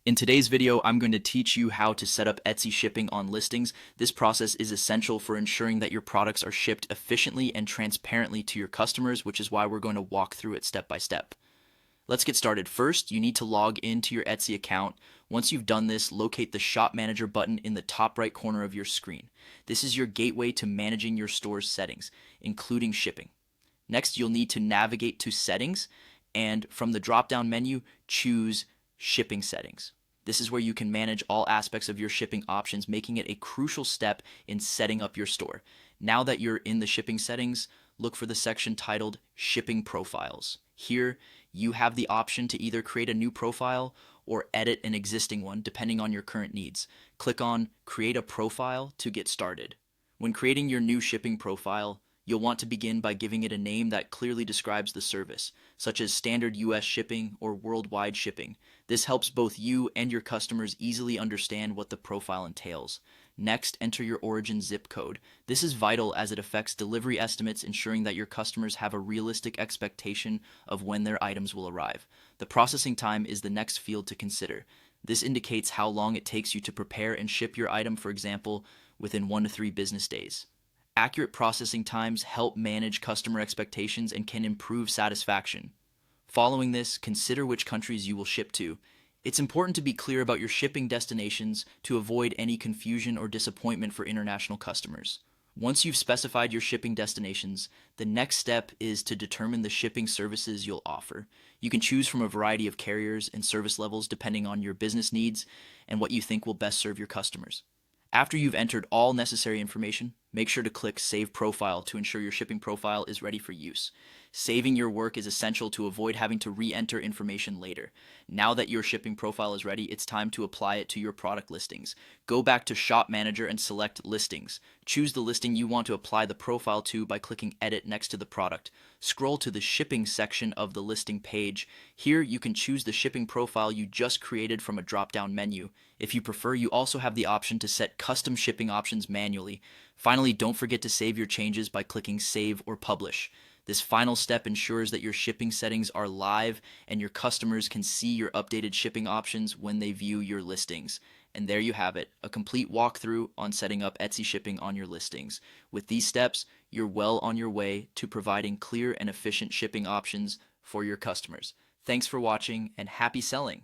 In today's video, I'm going to teach you how to set up Etsy shipping on listings. This process is essential for ensuring that your products are shipped efficiently and transparently to your customers, which is why we're going to walk through it step by step. Let's get started. First, you need to log into your Etsy account. Once you've done this, locate the Shop Manager button in the top right corner of your screen. This is your gateway to managing your store's settings, including shipping. Next, you'll need to navigate to Settings, and from the drop-down menu, choose Shipping Settings. This is where you can manage all aspects of your shipping options, making it a crucial step in setting up your store. Now that you're in the shipping settings, look for the section titled Shipping Profiles. Here, you have the option to either create a new profile or edit an existing one, depending on your current needs. Click on Create a Profile to get started. When creating your new shipping profile, you'll want to begin by giving it a name that clearly describes the service, such as standard US shipping or worldwide shipping. This helps both you and your customers easily understand what the profile entails. Next, enter your origin zip code. This is vital as it affects delivery estimates, ensuring that your customers have a realistic expectation of when their items will arrive. The processing time is the next field to consider. This indicates how long it takes you to prepare and ship your item, for example, within 1 to 3 business days. Accurate processing times help manage customer expectations and can improve satisfaction. Following this, consider which countries you will ship to. It's important to be clear about your shipping destinations to avoid any confusion or disappointment for international customers. Once you've specified your shipping destinations, the next step is to determine the shipping services you'll offer. You can choose from a variety of carriers and service levels depending on your business needs and what you think will best serve your customers. After you've entered all necessary information, make sure to click Save Profile to ensure your shipping profile is ready for use. Saving your work is essential to avoid having to re-enter information later. Now that your shipping profile is ready, it's time to apply it to your product listings. Go back to Shop Manager and select Listings. Choose the listing you want to apply the profile to by clicking Edit next to the product. Scroll to the Shipping section of the listing page. Here, you can choose the shipping profile you just created from a drop-down menu. If you prefer, you also have the option to set custom shipping options manually. Finally, don't forget to save your changes by clicking Save or Publish. This final step ensures that your shipping settings are live and your customers can see your updated shipping options when they view your listings. And there you have it, a complete walkthrough on setting up Etsy shipping on your listings. With these steps, you're well on your way to providing clear and efficient shipping options for your customers. Thanks for watching and happy selling!